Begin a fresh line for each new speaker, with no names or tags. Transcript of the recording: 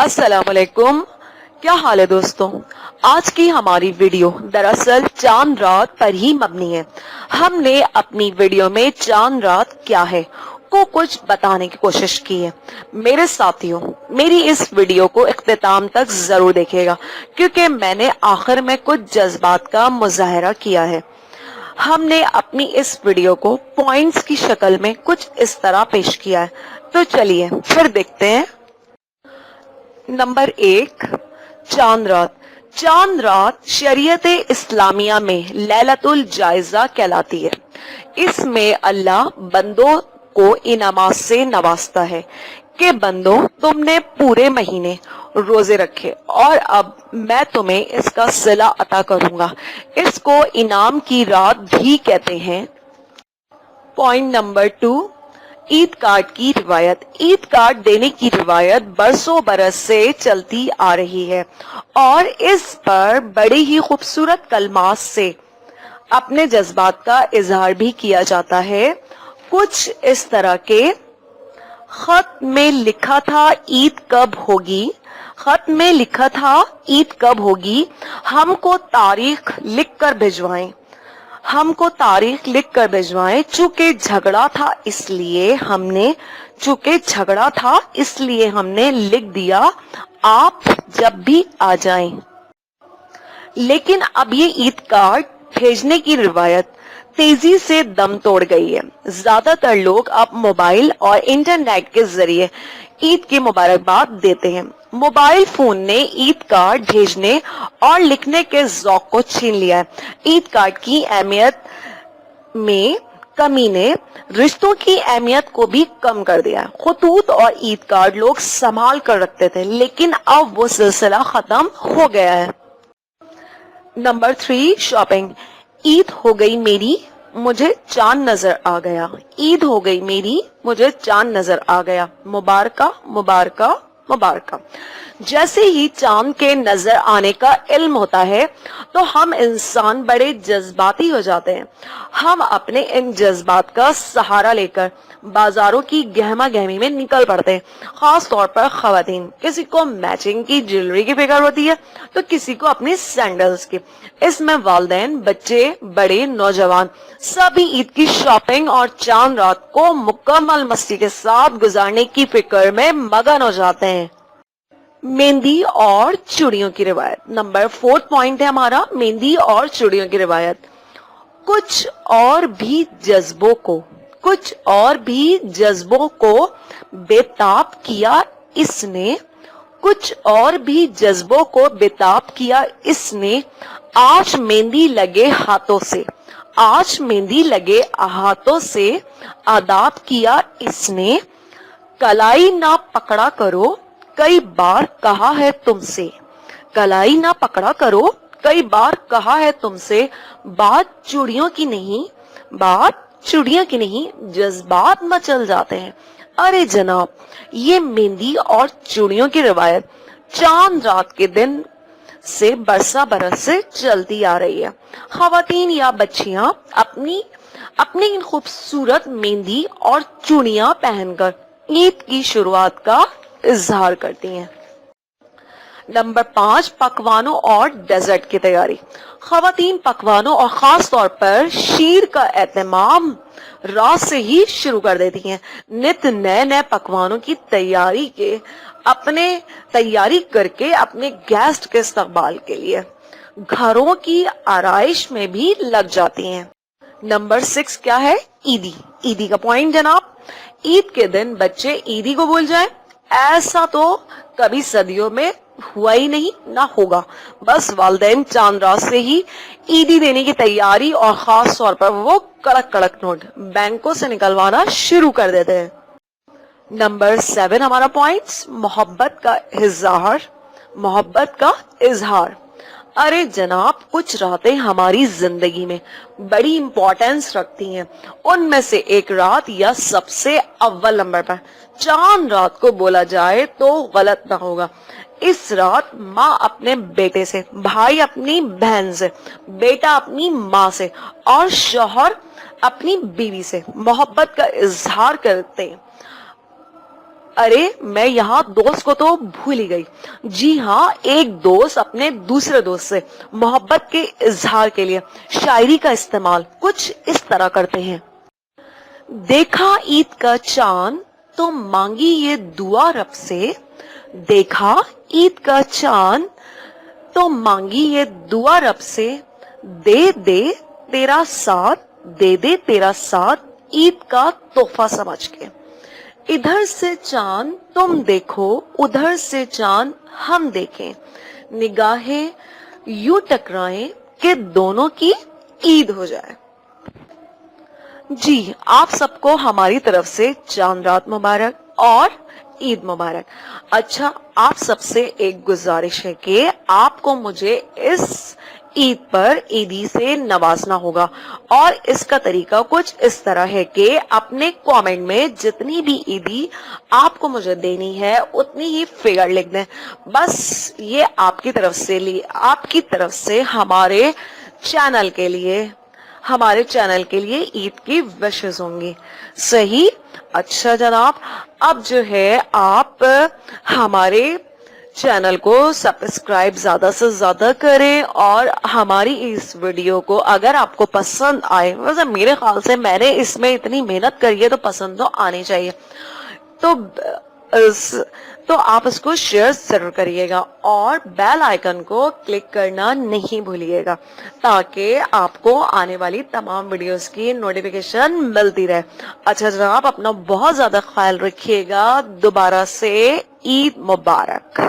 السلام علیکم، کیا حال ہے دوستوں؟ آج کی ہماری ویڈیو دراصل چاند رات پر ہی مبنی ہے۔ ہم نے اپنی ویڈیو میں چاند رات کیا ہے کو کچھ بتانے کی کوشش کی ہے۔ میرے ساتھیوں، میری اس ویڈیو کو اختتام تک ضرور دیکھیے گا کیونکہ میں نے آخر میں کچھ جذبات کا مظاہرہ کیا ہے۔ ہم نے اپنی اس ویڈیو کو پوائنٹس کی شکل میں کچھ اس طرح پیش کیا ہے، تو چلیے پھر دیکھتے ہیں۔ نمبر 1، چاند رات۔ چاند رات شریعت اسلامیہ میں لیلۃ الجائزہ کہلاتی ہے۔ اس میں اللہ بندوں کو انعامات سے نوازتا ہے کہ بندوں، تم نے پورے مہینے روزے رکھے اور اب میں تمہیں اس کا صلہ عطا کروں گا۔ اس کو انعام کی رات بھی کہتے ہیں۔ پوائنٹ نمبر 2، عید کارڈ کی روایت۔ عید کارڈ دینے کی روایت برسوں برس سے چلتی آ رہی ہے اور اس پر بڑے ہی خوبصورت کلمات سے اپنے جذبات کا اظہار بھی کیا جاتا ہے۔ کچھ اس طرح کے: خط میں لکھا تھا عید کب ہوگی، خط میں لکھا تھا عید کب ہوگی، ہم کو تاریخ لکھ کر بھجوائیں، ہم کو تاریخ لکھ کر بھجوائیں، چونکہ جھگڑا تھا اس لیے ہم نے لکھ دیا، آپ جب بھی آ جائیں۔ لیکن اب یہ عید کارڈ بھیجنے کی روایت تیزی سے دم توڑ گئی ہے۔ زیادہ تر لوگ اب موبائل اور انٹرنیٹ کے ذریعے عید کی مبارکباد دیتے ہیں۔ موبائل فون نے عید کارڈ بھیجنے اور لکھنے کے ذوق کو چھین لیا ہے۔ عید کارڈ کی اہمیت میں کمی نے رشتوں کی اہمیت کو بھی کم کر دیا ہے۔ خطوط اور عید کارڈ لوگ سنبھال کر رکھتے تھے، لیکن اب وہ سلسلہ ختم ہو گیا ہے۔ Number 3، shopping. عید ہو گئی میری، مجھے چاند نظر آ گیا، عید ہو گئی میری، مجھے چاند نظر آ گیا، مبارکہ مبارکہ مبارکہ۔ جیسے ہی چاند کے نظر آنے کا علم ہوتا ہے تو ہم انسان بڑے جذباتی ہو جاتے ہیں۔ ہم اپنے ان جذبات کا سہارا لے کر بازاروں کی گہما گہمی میں نکل پڑتے ہیں۔ خاص طور پر خواتین، کسی کو میچنگ کی جیولری کی فکر ہوتی ہے تو کسی کو اپنی سینڈلز کی۔ اس میں والدین، بچے، بڑے، نوجوان سبھی عید کی شاپنگ اور چاند رات کو مکمل مستی کے ساتھ گزارنے کی فکر میں مگن ہو جاتے ہیں۔ مہندی اور چوڑیوں کی روایت۔ نمبر 4 پوائنٹ ہے ہمارا، مہندی اور چوڑیوں کی روایت۔ کچھ اور بھی جذبوں کو بےتاب کیا اس نے، کچھ اور بھی جذبوں کو بےتاب کیا اس نے، آج مہندی لگے ہاتھوں سے، آج مہندی لگے ہاتھوں سے آداب کیا اس نے، کلائی نہ پکڑا کرو کئی بار کہا ہے تم سے، کلائی نہ پکڑا کرو کئی بار کہا ہے تم سے، بات چوڑیوں کی نہیں جذبات مچل جاتے ہیں۔ ارے جناب، یہ مہندی اور چوڑیوں کی روایت چاند رات کے دن سے برسا برس سے چلتی آ رہی ہے۔ خواتین یا بچیاں اپنی ان خوبصورت مہندی اور چوڑیاں پہن کر عید کی شروعات کا اظہار کرتی ہیں۔ نمبر 5، پکوانوں اور ڈیزرٹ کی تیاری۔ خواتین پکوانوں اور خاص طور پر شیر کا اہتمام رات سے ہی شروع کر دیتی ہیں۔ نت نئے پکوانوں کی تیاری کر کے اپنے گیسٹ کے استقبال کے لیے گھروں کی آرائش میں بھی لگ جاتی ہیں۔ نمبر 6 کیا ہے؟ عیدی کا پوائنٹ جناب۔ عید کے دن بچے عیدی کو بھول جائیں، ایسا تو کبھی صدیوں میں ہوا ہی نہیں، نہ ہوگا۔ بس والدین چاند رات سے ہی عیدی دینے کی تیاری اور خاص طور پر وہ کڑک نوٹ بینکوں سے نکلوانا شروع کر دیتے ہیں۔ نمبر 7 ہمارا پوائنٹ، محبت کا اظہار۔ ارے جناب، کچھ راتیں ہماری زندگی میں بڑی امپورٹنس رکھتی ہیں۔ ان میں سے ایک رات یا سب سے اول نمبر پر چاند رات کو بولا جائے تو غلط نہ ہوگا۔ اس رات ماں اپنے بیٹے سے، بھائی اپنی بہن سے، بیٹا اپنی ماں سے اور شوہر اپنی بیوی سے محبت کا اظہار کرتے ہیں۔ ارے میں یہاں دوست کو تو بھول ہی گئی. جی ہاں, ایک دوست اپنے دوسرے دوست سے محبت کے اظہار کے لیے شاعری کا استعمال کچھ اس طرح کرتے ہیں. دیکھا عید کا چاند تو مانگی یہ دعا رب سے, دیکھا عید کا چاند تو مانگی یہ دعا رب سے, دے دے تیرا ساتھ, دے دے تیرا ساتھ عید کا تحفہ سمجھ کے. ادھر سے چاند تم دیکھو, ادھر سے چاند ہم دیکھیں, نگاہیں یوں ٹکرائیں کہ دونوں کی عید ہو جائے. جی, آپ سب کو ہماری طرف سے چاند رات مبارک اور عید مبارک. اچھا, آپ سب سے ایک گزارش ہے کہ آپ کو مجھے اس عید پر عیدی سے نوازنا ہوگا, اور اس کا طریقہ کچھ اس طرح ہے کہ اپنے کامنٹ میں جتنی بھی عیدی آپ کو مجھے دینی ہے اتنی ہی فگر لکھ دیں. بس یہ آپ کی طرف سے ہمارے چینل کے لیے عید کی وشز ہوں گی. صحیح. اچھا جناب, اب جو ہے آپ ہمارے چینل کو سبسکرائب زیادہ سے زیادہ کریں, اور ہماری اس ویڈیو کو اگر آپ کو پسند آئے, ویسے میرے خیال سے میں نے اس میں اتنی محنت کری ہے تو پسند تو آنی چاہیے, تو آپ اس کو شیئر ضرور کریے گا, اور بیل آئیکن کو کلک کرنا نہیں بھولیے گا تاکہ آپ کو آنے والی تمام ویڈیوز کی نوٹیفیکیشن ملتی رہے. اچھا جناب, اپنا بہت زیادہ خیال رکھیے گا. دوبارہ سے عید مبارک.